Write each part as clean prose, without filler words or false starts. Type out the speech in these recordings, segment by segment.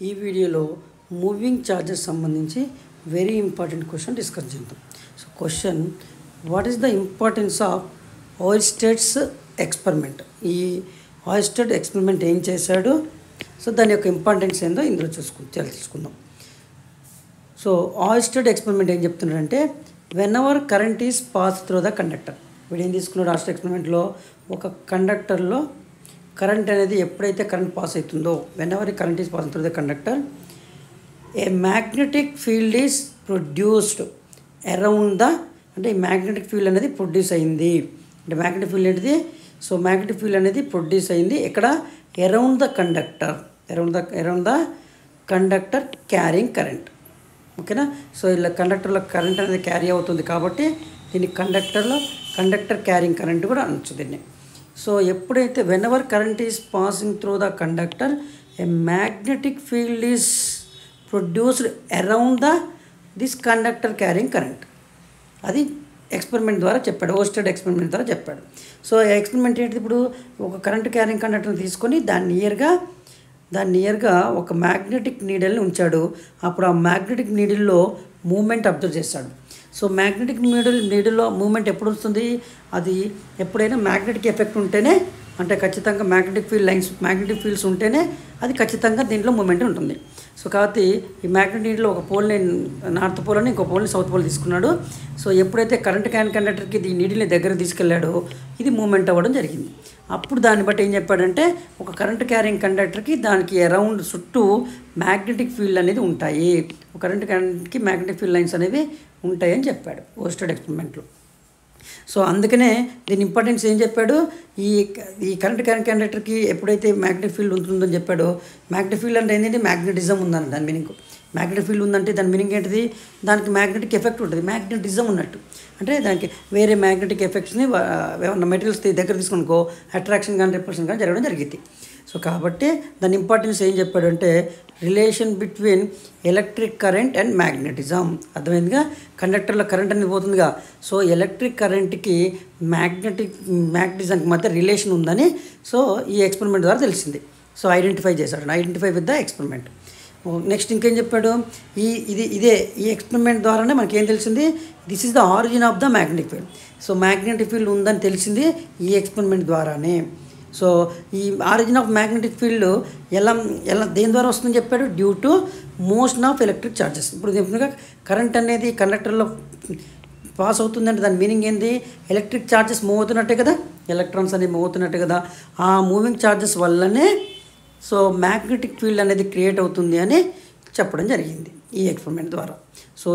ఈ వీడియోలో moving charges సంబంధించి వెరీ ఇంపార్టెంట్ క్వశ్చన్ డిస్కస్ చేద్దాం. So question, what is the importance of Oersted's experiment? ఈ ఓయిస్టెడ్ ఎక్స్పెరిమెంట్ ఏం చేశాడు, సో దాని యొక్క ఇంపార్టెన్స్ ఏందో ఇందులో తెలుసుకుందాం. సో ఓయిస్టెడ్ ఎక్స్పెరిమెంట్ ఏం చెప్తున్నాడంటే, when ever current is pass through the conductor. వీడు ఏం తీసుకున్నాడు ఓయిస్టెడ్ ఎక్స్పెరిమెంట్లో, ఒక కండక్టర్లో కరెంట్ అనేది ఎప్పుడైతే కరెంట్ పాస్ అవుతుందో, when ever current is pass through the conductor, a magnetic field is produced around the, అంటే ఈ మ్యాగ్నెటిక్ ఫీల్డ్ అనేది ప్రొడ్యూస్ అయింది. అంటే మ్యాగ్నెటిక్ ఫీల్డ్ ఏంటిది? సో మ్యాగ్నెటిక్ ఫీల్డ్ అనేది ప్రొడ్యూస్ అయింది ఎక్కడ? Around the conductor, around the conductor carrying current. ఓకేనా? సో ఇలా కండక్టర్లో కరెంట్ అనేది క్యారీ అవుతుంది కాబట్టి దీన్ని కండక్టర్ క్యారింగ్ కరెంట్ కూడా అనొచ్చు దీన్ని. సో ఎప్పుడైతే when ever current is passing through the conductor, a magnetic field is produced around this conductor carrying current. అది ఎక్స్పెరిమెంట్ ద్వారా చెప్పాడు, ఓయిస్టెడ్ ఎక్స్పెరిమెంట్ ద్వారా చెప్పాడు. సో ఎక్స్పెరిమెంట్ ఏంటి? ఇప్పుడు ఒక కరెంట్ క్యారింగ్ కండక్టర్ని తీసుకొని దాని నియర్గా ఒక మ్యాగ్నెటిక్ నీడిల్ని ఉంచాడు. అప్పుడు ఆ మ్యాగ్నెటిక్ నీడిల్లో మూమెంట్ అబ్జర్వ్ చేస్తాడు. సో మ్యాగ్నెటిక్ నీడిల్లో మూమెంట్ ఎప్పుడు వస్తుంది? అది ఎప్పుడైనా మ్యాగ్నెటిక్ ఎఫెక్ట్ ఉంటేనే, అంటే ఖచ్చితంగా మ్యాగ్నెటిక్ ఫీల్డ్స్ ఉంటేనే అది ఖచ్చితంగా దీంట్లో మూమెంట్ ఉంటుంది. సో కాబట్టి ఈ మ్యాగ్నెటిక్ నీడిలో ఒక పోల్ని నార్త్ పోల్ అని, ఇంకో పోల్ని సౌత్ పోల్ తీసుకున్నాడు. సో ఎప్పుడైతే కరెంట్ క్యారింగ్ కండక్టర్కి ఈ నీడిల్ని దగ్గర తీసుకెళ్ళాడో ఇది మూమెంట్ అవ్వడం జరిగింది. అప్పుడు దాన్ని బట్టి ఏం చెప్పాడంటే, ఒక కరెంట్ క్యారింగ్ కండక్టర్కి దానికి అరౌండ్ చుట్టూ మ్యాగ్నెటిక్ ఫీల్డ్ అనేది ఉంటాయి, ఒక కరెంట్ క్యారింగ్కి మ్యాగ్నెటిక్ ఫీల్డ్ లైన్స్ అనేవి ఉంటాయని చెప్పాడు ఓయిస్టెడ్ ఎక్స్పెరిమెంట్లో. సో అందుకనే దీని ఇంపార్టెన్స్ ఏం చెప్పాడు, ఈ కరెంట్ క్యారింగ్ కండక్టర్కి ఎప్పుడైతే మ్యాగ్నెటిక్ ఫీల్డ్ ఉంటుందని చెప్పాడో, మ్యాగ్నెటిక్ ఫీల్డ్ అంటే ఏంటంటే మ్యాగ్నెటిజం ఉందని దాని మీనింగ్. మ్యాగ్నెటిక్ ఫీల్డ్ ఉందంటే దాని మీనింగ్ ఏంటిది? దానికి మ్యాగ్నెటిక్ ఎఫెక్ట్ ఉంటుంది, మ్యాగ్నెటిజం ఉన్నట్టు. అంటే దానికి వేరే మ్యాగ్నెటిక్ ఎఫెక్ట్స్ని మెటీరియల్స్ దగ్గర తీసుకునుకో అట్రాక్షన్ కానీ రిపల్షన్ కానీ జరగడం జరిగింది. సో కాబట్టి దాని ఇంపార్టెన్స్ ఏం చెప్పాడంటే, relation between electric current and magnetism. అర్థమైందిగా? కండక్టర్లో కరెంట్ అనేది పోతుందిగా, సో ఎలక్ట్రిక్ కరెంట్కి మ్యాగ్నెటిజంకి మధ్య రిలేషన్ ఉందని సో ఈ ఎక్స్పెరిమెంట్ ద్వారా తెలిసింది. So identify with the experiment. Next ఇంకేం చెప్పాడు, ఈ ఎక్స్పెరిమెంట్ ద్వారానే మనకేం తెలిసింది, this is the origin of the magnetic field. So magnetic field ఉందని తెలిసింది ఈ ఎక్స్పెరిమెంట్ ద్వారానే. సో ఈ ఆరిజిన్ ఆఫ్ మ్యాగ్నెటిక్ ఫీల్డ్ ఎలా దేని ద్వారా వస్తుందని చెప్పాడు, due to motion of electric charges. ఇప్పుడు చెప్పినగా కరెంట్ అనేది కండక్టర్లో పాస్ అవుతుందంటే దాని మీనింగ్ ఏంది? ఎలక్ట్రిక్ చార్జెస్ మూవ్ అవుతున్నట్టే కదా, ఎలక్ట్రాన్స్ అనేవి మూవ్ అవుతున్నట్టే కదా. ఆ మూవింగ్ చార్జెస్ వల్లనే సో మ్యాగ్నెటిక్ ఫీల్డ్ అనేది క్రియేట్ అవుతుంది అని చెప్పడం జరిగింది ఈ ఎక్స్పెరిమెంట్ ద్వారా. సో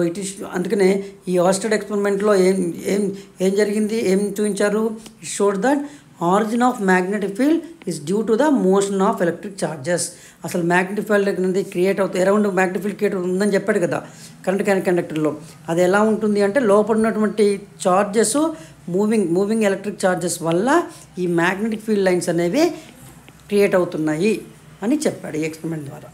అందుకనే ఈ ఓయిస్టెడ్ ఎక్స్పెరిమెంట్లో ఏం జరిగింది, ఏం చూపించారు? It showed that origin of magnetic field is due to the motion of electric charges. అసలు మ్యాగ్నెటిక్ ఫీల్డ్ అనేది క్రియేట్ అవుతుంది, అరౌండ్ మ్యాగ్నెటిక్ ఫీల్డ్ క్రియేట్ ఉందని చెప్పాడు కదా కరెంట్ క్యారింగ్ కండక్టర్లో. అది ఎలా ఉంటుంది అంటే, లోపల ఉన్నటువంటి చార్జెస్ మూవింగ్ ఎలక్ట్రిక్ చార్జెస్ వల్ల ఈ మ్యాగ్నెటిక్ ఫీల్డ్ లైన్స్ అనేవి క్రియేట్ అవుతున్నాయి అని చెప్పాడు ఈ ఎక్స్పెరిమెంట్ ద్వారా.